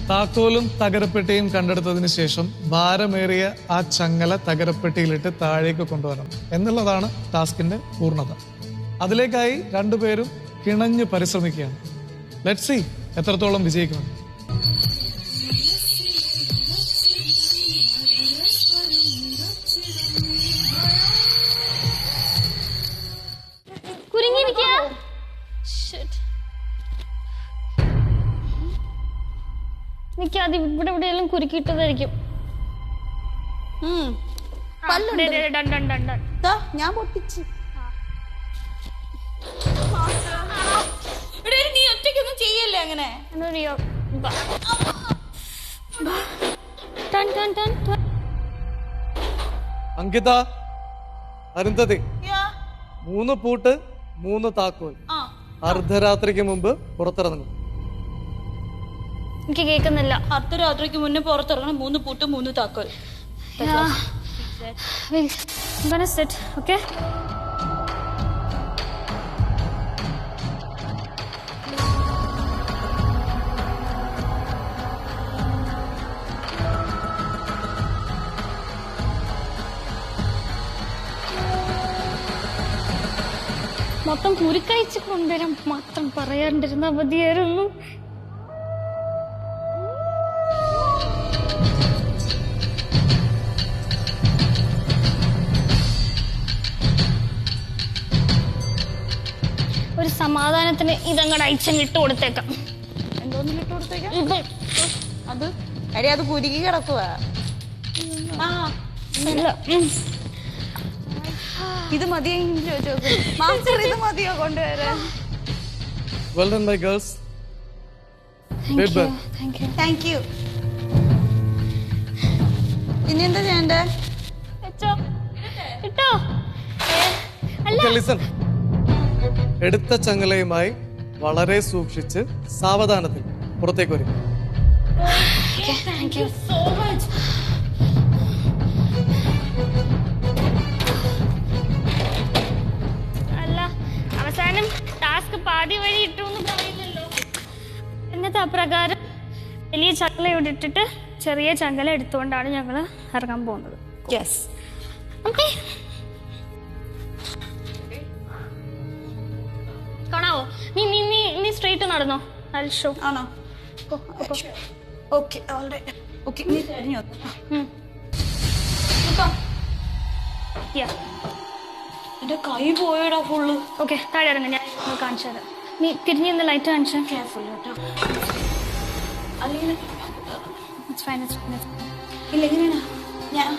താക്കോലും തകരപ്പെട്ടിയും കണ്ടെടുത്തതിന് ശേഷം ഭാരമേറിയ ആ ചങ്ങല തകരപ്പെട്ടിയിലിട്ട് താഴേക്ക് കൊണ്ടുവരണം എന്നുള്ളതാണ് ടാസ്കിന്റെ പൂർണ്ണത. അതിലേക്കായി രണ്ടുപേരും കിണഞ്ഞ് പരിശ്രമിക്കുകയാണ്. ലെറ്റ്സ് സീ എത്രത്തോളം വിജയിക്കുന്നു. അത് ഇവിടെ എവിടെയെല്ലാം കുരുക്കിയിട്ടതായിരിക്കും. ഞാൻ പൊട്ടിച്ചു. നീ ഒറ്റയ്ക്കൊന്നും ചെയ്യല്ലേ അങ്ങനെ. അങ്കിത, അരുന്ധതി, 3 പൂട്ട് 3 താക്കോൽ. അർദ്ധരാത്രിക്ക് മുമ്പ് പുറത്തിറങ്ങും. എനിക്ക് കേൾക്കുന്നില്ല. അർദ്ധരാത്രിക്ക് മുന്നേ പുറത്തിറങ്ങണം. 3 പൂട്ട് 3 താക്കോൽ. ഓക്കെ, മൊത്തം കുരുക്കയച്ച് കൊണ്ടുവരാൻ മാത്രം പറയാണ്ടിരുന്ന മതിയായിരുന്നു. ഒരു സമാധാനത്തിന് ഇതങ്ങടെ അയച്ചങ്ങ് ഇട്ട് കൊടുത്തേക്കാം. എന്തോന്നും ഇട്ട് കൊടുത്തേക്കാം? അത് അടി, അത് കുരുക്കി കിടക്കുക. ഇത് മതിയെങ്കിലും ചോദിച്ചു. മാസ്റ്റർ, ഇത് മതിയോ കൊണ്ടുവരാൻ? Well done, my girls. Thank you. ഇനി എന്താ ചെയ്യണ്ടേ? Listen. എടുത്ത ചങ്ങലയുമായി വളരെ സൂക്ഷിച്ച് സാവധാനത്തിൽ പുറത്തേക്ക് വരും. അല്ല, അവസാനം ടാസ്ക് പാതി വഴി ഇട്ടു എന്ന് പറയുന്നല്ലോ. എന്നിട്ട് അപ്രകാരം വലിയ ചങ്ങല ഇവിടെ ഇട്ടിട്ട് ചെറിയ ചങ്ങല എടുത്തുകൊണ്ടാണ് ഞങ്ങൾ ഇറങ്ങാൻ പോകുന്നത്. യെസ്. ഓക്കെ, കാണാവോ? നീ സ്ട്രെയിറ്റ് നടന്നോ. ഷോ ആണോ? Okay, okay. നീ തിരിഞ്ഞോ? എന്റെ കൈ പോയടാ ഫുള്ള്. ഓക്കെ, താഴെ ഇറങ്ങ, ഞാൻ കാണിച്ചു തരാം. നീ തിരിഞ്ഞ് നിന്ന് ലൈറ്റ് കാണിച്ചു. കെയർഫുൾ കേട്ടോ. അല്ലെങ്കിൽ ഇല്ല, എങ്ങനെയാ ഞാൻ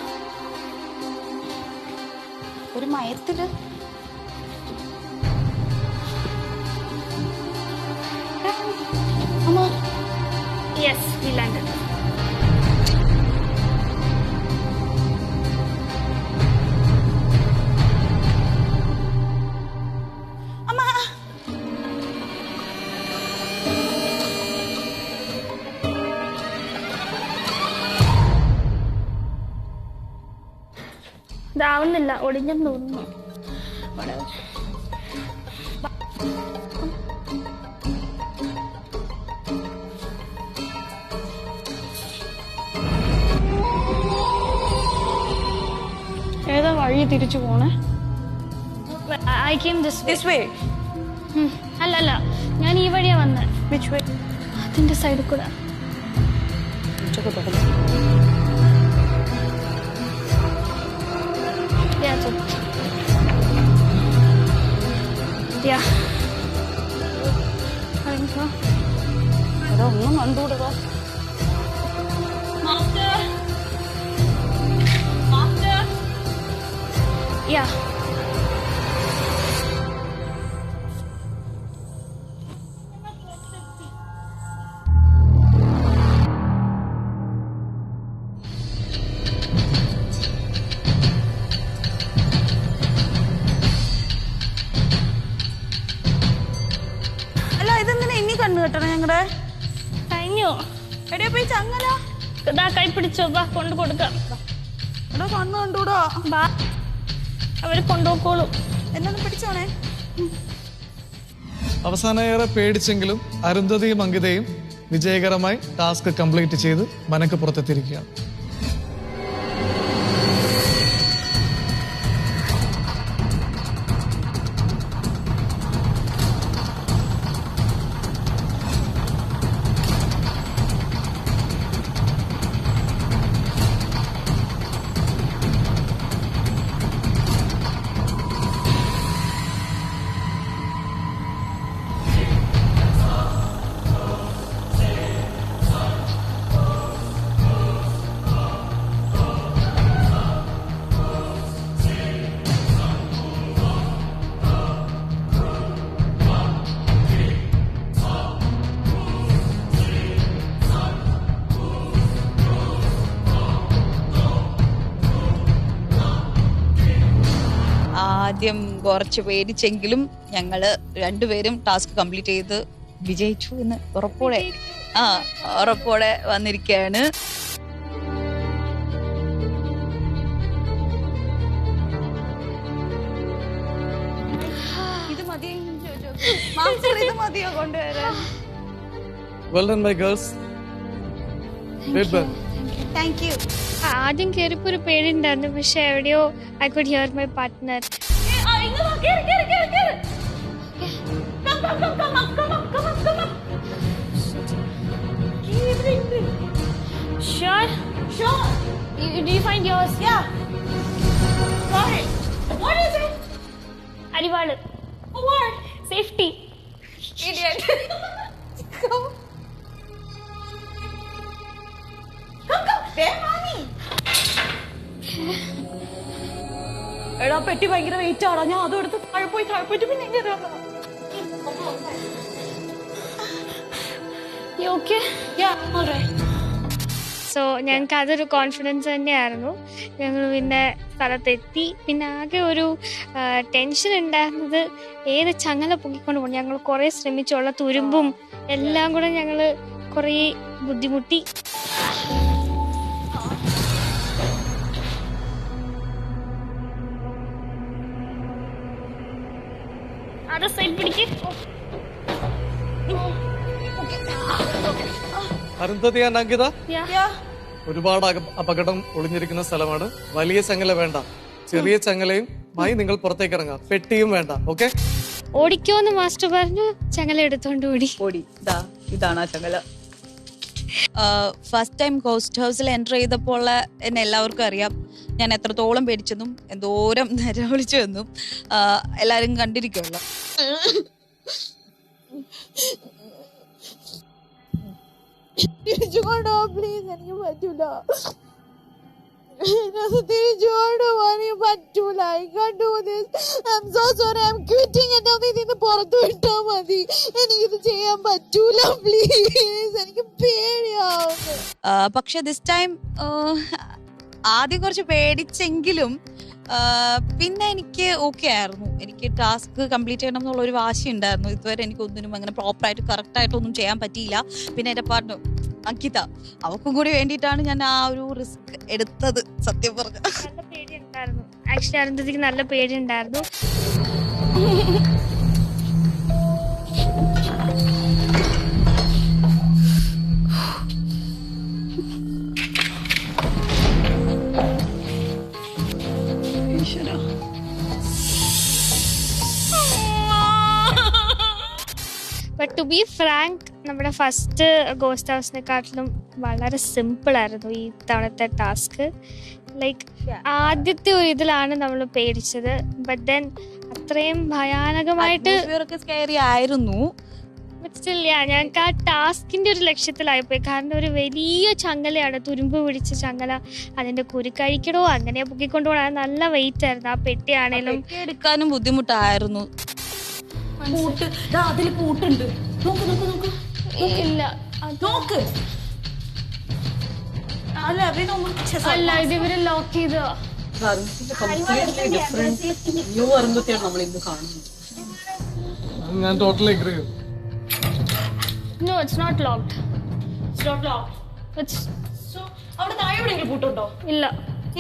ഒരു മയത്തില് അമ്മ. Yes, we landed. അമ്മ, ഇതാവുന്നില്ല, ഒടിഞ്ഞെന്ന് തോന്നുന്നു. ഏതാ വഴി തിരിച്ചു പോണേ? I came this way. അല്ല, ഞാൻ ഈ വഴിയാ വന്നേ. Which way? അതിന്റെ സൈഡിൽ കൂടെ. ഒന്നും കണ്ടുകൂടാ. Yeah. അല്ല, ഇതെന്തിനാ ഇനി കണ്ണു കെട്ടണം ഞങ്ങളുടെ? കഴിഞ്ഞോ? എടേ പോയി ചങ്ങല ഇതാ കൈ പിടിച്ചോ, വാ കൊണ്ടു കൊടുക്കാം. എടോ കണ്ണു കണ്ടൂടോ. വാ, അവര് കൊണ്ടുപോക്കോളൂ. എന്നൊന്ന് പിടിച്ചോണേ. അവസാനം ഏറെ പേടിച്ചെങ്കിലും അരുന്ധതിയും അങ്കിതയും വിജയകരമായി ടാസ്ക് കംപ്ലീറ്റ് ചെയ്ത് മനക്ക് പുറത്തെത്തിയിരിക്കുകയാണ്. ആദ്യം കുറച്ച് പേടിച്ചെങ്കിലും ഞങ്ങള് രണ്ടുപേരും ടാസ്ക് കംപ്ലീറ്റ് ചെയ്ത് വിജയിച്ചു എന്ന് ഉറപ്പോടെ വന്നിരിക്കുകയാണ്. ഇത് മതിയോ കൊണ്ടുവരാൻ? Well done, my girls. Great work. Thank you. ആദ്യം കയറിപ്പോ ഒരു പേടിണ്ടായിരുന്നു, പക്ഷെ എവിടെയോ I could here my partner. Sure? Sure. Do you find yours? Yeah. Got it. What is it? അരിവാള്. What? Safety. Idiot. Come. എടാ പെട്ടി ഭയങ്കര വെയിറ്റ് ആടാ. ഞാൻ അതും എടുത്ത് താഴെ പോയിട്ട് പിന്നെ ഇങ്ങനെ You okay? Yeah, all right. So ഞങ്ങൾക്ക് അതൊരു കോൺഫിഡൻസ് തന്നെയായിരുന്നു. ഞങ്ങൾ പിന്നെ സ്ഥലത്തെത്തി. പിന്നെ ആകെ ഒരു ടെൻഷൻ ഉണ്ടായിരുന്നത് ഏത് ചങ്ങല പൊക്കിക്കൊണ്ട് പോകണം. ഞങ്ങൾ കുറേ ശ്രമിച്ചുള്ള തുരുമ്പും എല്ലാം കൂടെ ഞങ്ങൾ കുറേ ബുദ്ധിമുട്ടി. അത് സൈഡ് പിടിക്ക്. Arundhati and Ankita, Yeah. ഒരുപാട് അപകടം ഒളിഞ്ഞിരിക്കുന്ന സ്ഥലമാണ്. വലിയ ചങ്ങല വേണ്ട, ചെറിയ ചങ്ങലയും നിങ്ങൾ പുറത്തേക്ക് ഇറങ്ങാം. പെട്ടിയും വേണ്ട. ഓക്കെ, ഓടിക്കോന്ന് മാസ്റ്റർ പറഞ്ഞു. ചങ്ങല എടുത്തോണ്ട് ഓടി. ഇതാണ് ആ ചങ്ങല. ഫസ്റ്റ് ടൈം ഗോസ്റ്റ് ഹൗസിൽ എൻ്റർ ചെയ്തപ്പോൾ എന്നെ എല്ലാവർക്കും അറിയാം. ഞാൻ എത്രത്തോളം പേടിച്ചെന്നും എന്തോരം നിലവിളിച്ചു എന്നും എല്ലാവരും കണ്ടിരിക്കുമല്ലോ. തിരിച്ചുകൊണ്ടോ പ്ലീസ്, എനിക്ക് പറ്റൂല. പറ്റൂല. I can't do this. I am so sorry. I am quitting. എന്നെ ഒന്ന് ഇതിന്ന് പുറത്തു വിട്ടാ മതി. എനിക്കിത് ചെയ്യാൻ പറ്റൂല പ്ലീസ്. എനിക്ക് പേടിയാവുന്നു. പക്ഷെ ദിസ് ടൈം ആദ്യം കുറച്ച് പേടിച്ചെങ്കിലും പിന്നെ എനിക്ക് ഓക്കെ ആയിരുന്നു. എനിക്ക് ടാസ്ക് കംപ്ലീറ്റ് ചെയ്യണം എന്നുള്ള ഒരു വാശി ഉണ്ടായിരുന്നു. ഇതുവരെ എനിക്കൊന്നിനും അങ്ങനെ പ്രോപ്പറായിട്ട് കറക്റ്റായിട്ടൊന്നും ചെയ്യാൻ പറ്റിയില്ല. പിന്നെ എൻ്റെ പാർട്ട്ണർ അങ്കിത, അവൾക്കും കൂടി വേണ്ടിയിട്ടാണ് ഞാൻ ആ ഒരു റിസ്ക് എടുത്തത്. സത്യം പറഞ്ഞു നല്ല പേടിയുണ്ടായിരുന്നു. ആക്ച്വലി അരുന്ധതിക്ക് നല്ല പേടിയുണ്ടായിരുന്നു. ബട്ട് ടു ബി ഫ്രാങ്ക്, നമ്മുടെ ഫസ്റ്റ് ഗോസ്റ്റ് ഹൗസിനെക്കാട്ടിലും വളരെ സിമ്പിൾ ആയിരുന്നു ഈ തവണത്തെ ടാസ്ക്. ലൈക്ക് ആദ്യത്തെ ഒരു ഇതിലാണ് നമ്മൾ പേടിച്ചത്. ബട്ട് ദെൻ അത്രയും ഭയാനകമായിട്ട് സ്കെയറി ആയിരുന്നു. ഞങ്ങൾക്ക് ആ ടാസ്കിന്റെ ഒരു ലക്ഷ്യത്തിലായിപ്പോയി. കാരണം ഒരു വലിയ ചങ്ങലയാണ്, തുരുമ്പ് പിടിച്ച ചങ്ങല. അതിന്റെ കുരുക്കഴിക്കടോ അങ്ങനെ പൊക്കിക്കൊണ്ടുപോകണം. നല്ല വെയിറ്റ് ആയിരുന്നു. ആ പെട്ടിയാണേലും എടുക്കാനും ബുദ്ധിമുട്ടായിരുന്നു. അതിൽ പൂട്ടുണ്ട്. ഇല്ല, അല്ല ഇത് ഇവര് ലോക്ക് ചെയ്തോ. ഞാൻ totally agree. No, it's not locked. It's not locked. It's So, അവിടെ താഴെ എവിടെയെങ്കിലും പൂട്ടുണ്ടോ? ഇല്ല.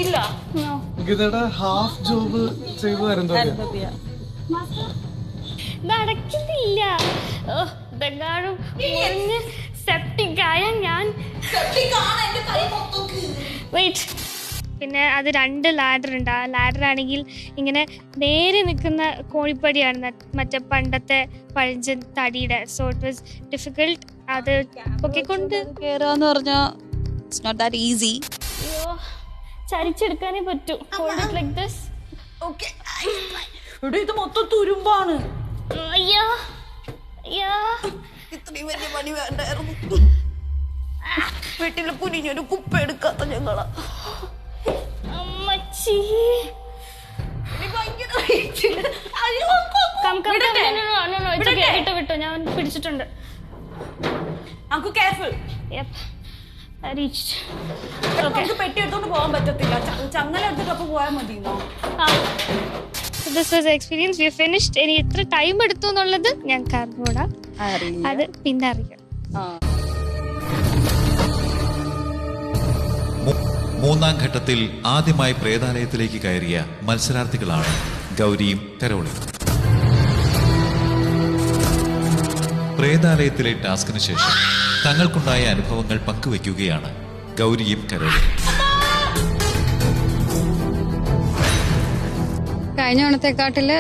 ഇല്ല. No. ഗീതയുടെ ഹാഫ് ജോബ് ചെയ്തതായിരുന്നു. നടക്കുന്നില്ല. ഇതെങ്ങാനും സെപ്റ്റിക് ആയ ഞാൻ വെയിറ്റ്. പിന്നെ അത് 2 ലാഡർ ഉണ്ട്. ആ ലാഡർ ആണെങ്കിൽ ഇങ്ങനെ നേരെ നിൽക്കുന്ന കോഴിപ്പടിയാണ്, മറ്റേ പണ്ടത്തെ പഴഞ്ചൻ തടിയുടെ. So it was difficult. അത് പൊക്കിക്കൊണ്ട് കേറാന്ന് പറഞ്ഞാ ഇറ്റ്സ് നോട്ട് ദാറ്റ് ഈസി. അയ്യോ, ചരിച്ചെടുക്കാനേ പറ്റൂ. Hold it like this. Okay. ഇത് മൊത്തം തുരുമ്പാണ്. അയ്യോ അയ്യോ, ഇത്രയും വലിയ പണി വേണ്ടായിരുന്നു. വീട്ടില് കുനിഞ്ഞൊരു കുപ്പ എടുക്കാത്ത ഞങ്ങളാ. അമ്മച്ചി. വിട്ടോ, ഞാൻ പിടിച്ചിട്ടുണ്ട്. പെട്ടി എടുത്തോണ്ട് പോകാൻ പറ്റത്തില്ല, ചങ്ങല എടുത്തിട്ട് പോയാൽ മതി. This was experience. We finished. ഇനി എത്ര ടൈം എടുത്തു എന്നുള്ളത് ഞങ്ങൾക്ക് അറിഞ്ഞൂടാ, അത് പിന്നെ അറിയാം. മൂന്നാം ഘട്ടത്തിൽ ആദ്യമായി പ്രേതാലയത്തിലേക്ക് കയറിയ മത്സരാർത്ഥികളാണ് ഗൗരിയും കരോളും. പ്രേതാലയത്തിലെ ടാസ്കിന് ശേഷം തങ്ങൾക്കുണ്ടായ അനുഭവങ്ങൾ പങ്കുവയ്ക്കുകയാണ് ഗൗരിയും കരോളും. കഴിഞ്ഞ ഓണത്തെക്കാട്ടില്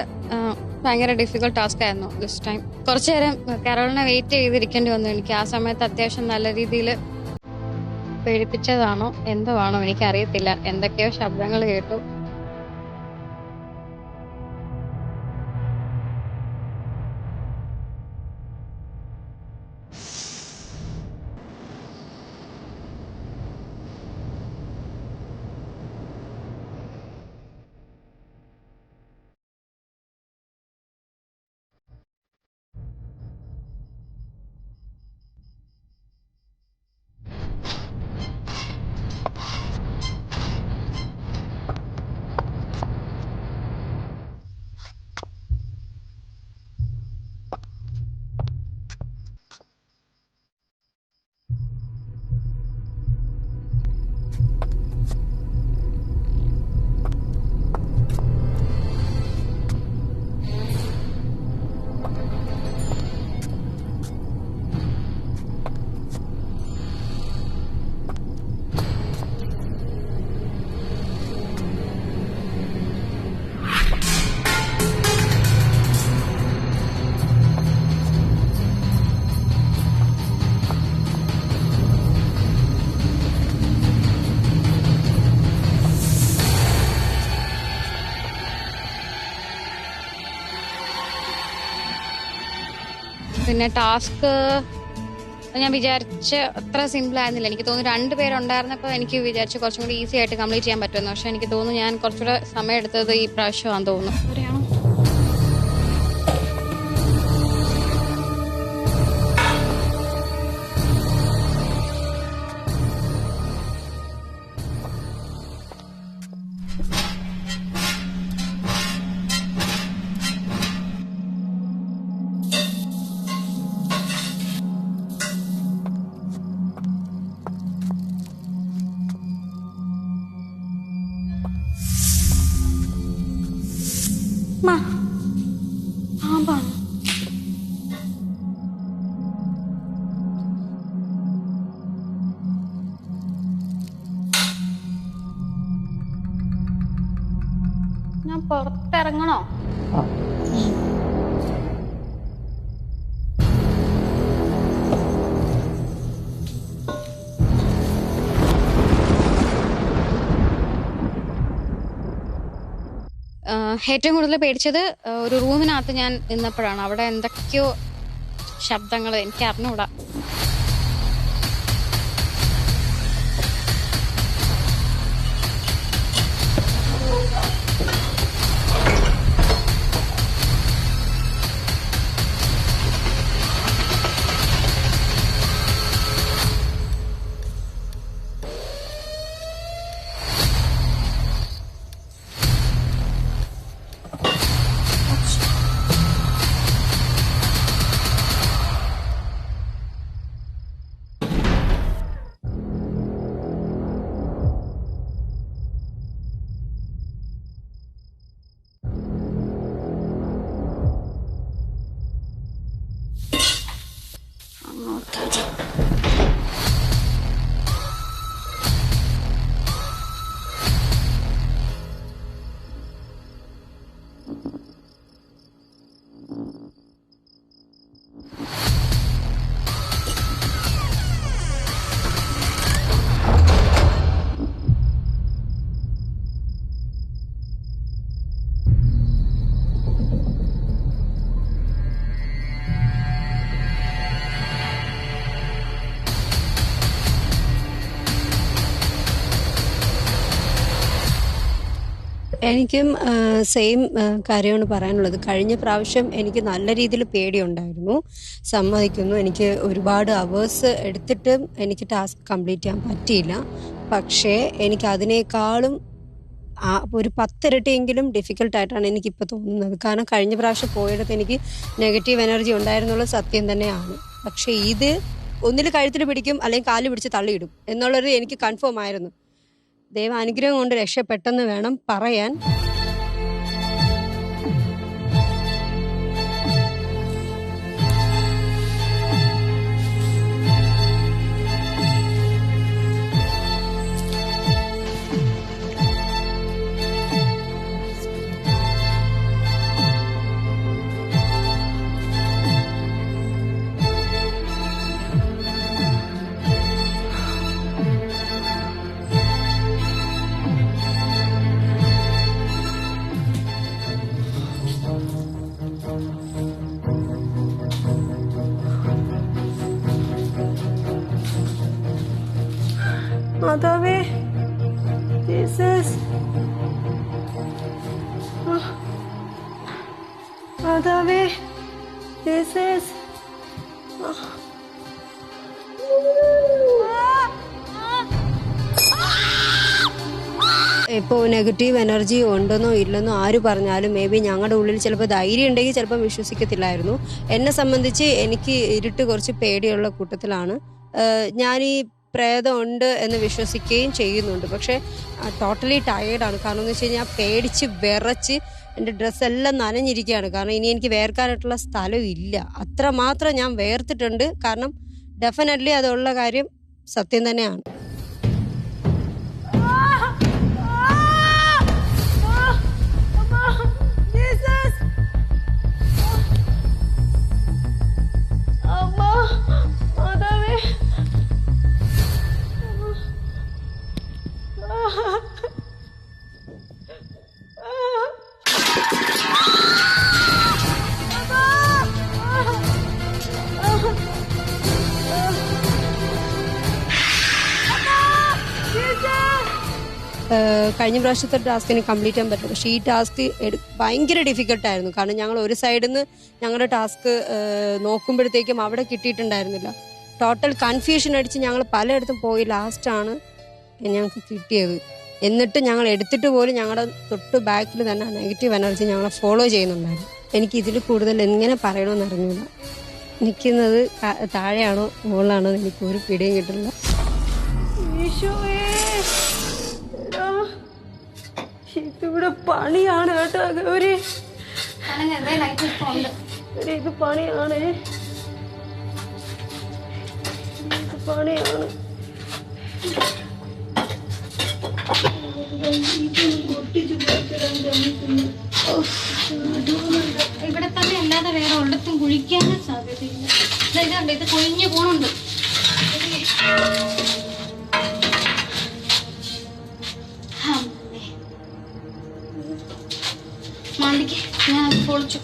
ഭയങ്കര ഡിഫിക്കൽട്ട് ടാസ്ക് ആയിരുന്നു ദിസ് ടൈം. കുറച്ചു നേരം കരോളിനെ വെയിറ്റ് ചെയ്തിരിക്കേണ്ടി വന്നു എനിക്ക്. ആ സമയത്ത് അത്യാവശ്യം നല്ല രീതിയിൽ പേടിപ്പിച്ചതാണോ എന്തോ ആണോ എനിക്കറിയത്തില്ല, എന്തൊക്കെയോ ശബ്ദങ്ങൾ കേട്ടു. പിന്നെ ടാസ്ക് ഞാൻ വിചാരിച്ച അത്ര സിമ്പിൾ ആയിരുന്നില്ല. എനിക്ക് തോന്നുന്നു 2 പേരുണ്ടായിരുന്നപ്പോൾ എനിക്ക് വിചാരിച്ച് കുറച്ചും കൂടി ഈസി ആയിട്ട് കംപ്ലീറ്റ് ചെയ്യാൻ പറ്റുമെന്ന്. പക്ഷെ എനിക്ക് തോന്നുന്നു ഞാൻ കുറച്ചുകൂടെ സമയം എടുത്തത് ഈ പ്രാവശ്യമാണെന്ന് തോന്നുന്നു. അറിയാണോ? പാമ്പാണ്. ഞാൻ പുറത്തിറങ്ങണോ? ഏറ്റവും കൂടുതൽ പേടിച്ചത് ഒരു റൂമിനകത്ത് ഞാൻ നിന്നപ്പോഴാണ്. അവിടെ എന്തൊക്കെയോ ശബ്ദങ്ങൾ എനിക്ക് അറിഞ്ഞൂടാ. എനിക്കും സെയിം കാര്യമാണ് പറയാനുള്ളത്. കഴിഞ്ഞ പ്രാവശ്യം എനിക്ക് നല്ല രീതിയിൽ പേടിയുണ്ടായിരുന്നു, സമ്മതിക്കുന്നു. എനിക്ക് ഒരുപാട് അവേഴ്സ് എടുത്തിട്ടും എനിക്ക് ടാസ്ക് കംപ്ലീറ്റ് ചെയ്യാൻ പറ്റിയില്ല. പക്ഷേ എനിക്ക് അതിനേക്കാളും ഒരു 10 ഇരട്ടിയെങ്കിലും ഡിഫിക്കൽട്ടായിട്ടാണ് എനിക്കിപ്പോൾ തോന്നുന്നത്. കാരണം കഴിഞ്ഞ പ്രാവശ്യം പോയിടത്ത് എനിക്ക് നെഗറ്റീവ് എനർജി ഉണ്ടായിരുന്നുള്ള സത്യം തന്നെയാണ്. പക്ഷേ ഇത് ഒന്നിൽ കഴുത്തിൽ പിടിക്കും അല്ലെങ്കിൽ കാല് പിടിച്ച് തള്ളിയിടും എന്നുള്ളത് എനിക്ക് കൺഫേം ആയിരുന്നു. ദൈവ അനുഗ്രഹം കൊണ്ട് രക്ഷപ്പെട്ടെന്ന് വേണം പറയാൻ. മാതാവേ, ജീസസ്, മാതാവേ, ജീസസ്. ഇപ്പോൾ നെഗറ്റീവ് എനർജി ഉണ്ടെന്നോ ഇല്ലെന്നോ ആര് പറഞ്ഞാലും മേ ബി ഞങ്ങളുടെ ഉള്ളിൽ ചിലപ്പോൾ ധൈര്യം ഉണ്ടെങ്കിൽ ചിലപ്പോൾ വിശ്വസിക്കത്തില്ലായിരുന്നു. എന്നെ സംബന്ധിച്ച് എനിക്ക് ഇരുട്ട് കുറച്ച് പേടിയുള്ള കൂട്ടത്തിലാണ്. ഞാൻ ഈ പ്രേതം ഉണ്ട് എന്ന് വിശ്വസിക്കുകയും ചെയ്യുന്നുണ്ട്. പക്ഷേ ടോട്ടലി ടയേർഡാണ്. കാരണം എന്ന് വെച്ച് കഴിഞ്ഞാൽ പേടിച്ച് വിറച്ച് എൻ്റെ ഡ്രസ്സെല്ലാം നനഞ്ഞിരിക്കുകയാണ്. കാരണം ഇനി എനിക്ക് വേർക്കാനായിട്ടുള്ള സ്ഥലം ഇല്ല. അത്രമാത്രം ഞാൻ വേർത്തിട്ടുണ്ട്. കാരണം ഡെഫിനറ്റ്ലി അതുള്ള കാര്യം സത്യം തന്നെയാണ്. കഴിഞ്ഞ പ്രാവശ്യത്തെ ടാസ്ക് എനിക്ക് കംപ്ലീറ്റ് ചെയ്യാൻ പറ്റും. പക്ഷേ ഈ ടാസ്ക് ഭയങ്കര ഡിഫിക്കൽട്ടായിരുന്നു. കാരണം ഞങ്ങൾ ഒരു സൈഡിൽ നിന്ന് ഞങ്ങളുടെ ടാസ്ക് നോക്കുമ്പോഴത്തേക്കും അവിടെ കിട്ടിയിട്ടുണ്ടായിരുന്നില്ല. ടോട്ടൽ കൺഫ്യൂഷൻ അടിച്ച് ഞങ്ങൾ പലയിടത്തും പോയി. ലാസ്റ്റാണ് ഞങ്ങൾക്ക് കിട്ടിയത്. എന്നിട്ട് ഞങ്ങൾ എടുത്തിട്ട് പോലും ഞങ്ങളുടെ തൊട്ട് ബാക്കിൽ തന്നെ നെഗറ്റീവ് എനർജി ഞങ്ങളെ ഫോളോ ചെയ്യുന്നുണ്ടായിരുന്നു. എനിക്ക് ഇതിൽ കൂടുതൽ എങ്ങനെ പറയണമെന്ന് അറിഞ്ഞില്ല. നിൽക്കുന്നത് താഴെയാണോ മുകളിലാണോ എന്ന് എനിക്ക് ഒരു പിടിയും കിട്ടില്ല. ഇതിവിടെ പണിയാണ് കേട്ടോ ഗൗരി. ഇത് പണിയാണ്, പണിയാണ്. ഇവിടെ തന്നെ അല്ലാതെ വേറെ ഒരിടത്തും കുഴിക്കാനും സാധ്യതയില്ല. ഇതുണ്ട്, ഇത് കൊഴിഞ്ഞു പോണുണ്ട്. മാന്തിക്ക് ഞാൻ പൊളിച്ചു.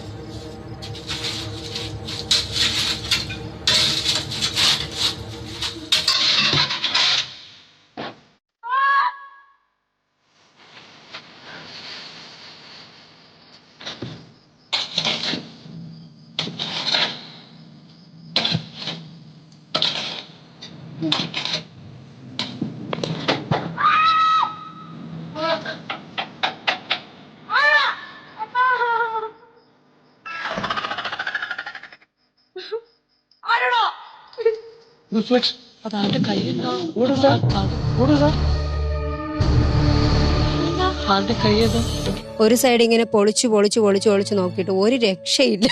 ഒരു സൈഡ് ഇങ്ങനെ പൊളിച്ചു പൊളിച്ചു പൊളിച്ചു പൊളിച്ചു നോക്കിയിട്ട് ഒരു രക്ഷയില്ല.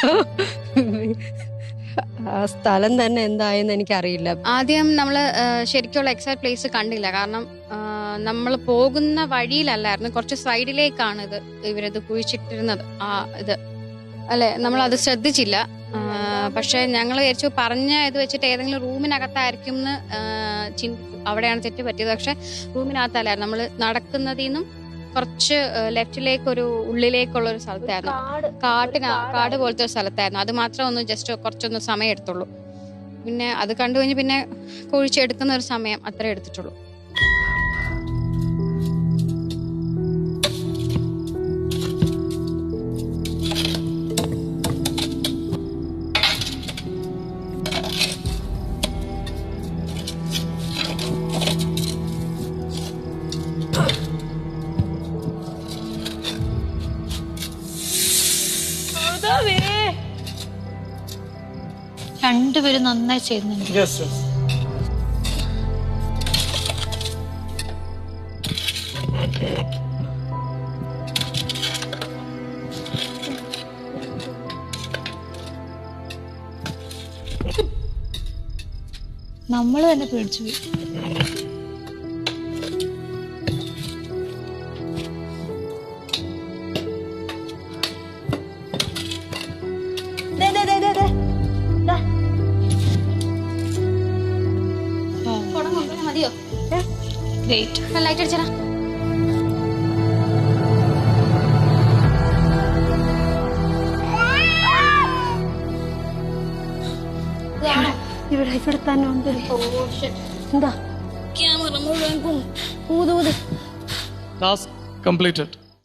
ആ സ്ഥലം തന്നെ എന്തായെന്ന് എനിക്കറിയില്ല. ആദ്യം നമ്മൾ ശരിക്കുള്ള എക്സാക്ട് പ്ലേസ് കണ്ടില്ല. കാരണം നമ്മൾ പോകുന്ന വഴിയിലല്ലായിരുന്നു, കുറച്ച് സൈഡിലേക്കാണ് ഇവരിത് കുഴിച്ചിട്ടിരുന്നത്. ഇത് അല്ലെ, നമ്മൾ അത് ശ്രദ്ധിച്ചില്ല. പക്ഷെ ഞങ്ങൾ വിചാരിച്ചു പറഞ്ഞ ഇത് വെച്ചിട്ട് ഏതെങ്കിലും റൂമിനകത്തായിരിക്കും എന്ന് ചിന്തിച്ചു. അവിടെയാണ് തെറ്റ് പറ്റിയത്. പക്ഷെ റൂമിനകത്തല്ലായിരുന്നു, നമ്മൾ നടക്കുന്നതിൽ നിന്നും കുറച്ച് ലെഫ്റ്റിലേക്ക് ഒരു ഉള്ളിലേക്കുള്ള ഒരു സ്ഥലത്തായിരുന്നു. കാട് പോലത്തെ ഒരു സ്ഥലത്തായിരുന്നു. അത് മാത്രം ഒന്ന് ജസ്റ്റ് കുറച്ചൊന്ന് സമയം എടുത്തുള്ളൂ. പിന്നെ അത് കണ്ടു കഴിഞ്ഞ് പിന്നെ കുഴിച്ചെടുക്കുന്ന ഒരു സമയം അത്രേ എടുത്തിട്ടുള്ളൂ. രണ്ടുപേരും നന്നായി ചെയ്യുന്നുണ്ട്. Yes yes. നമ്മൾ തന്നെ പേടിച്ചു പോയി. മതിയോ? ലൈറ്റ് അടിച്ചടാ. ഇവിടെ തന്നെ ഉണ്ട്. എന്താ ക്യാമറ മുഴുവൻ ഊത് ഊത്. Task completed.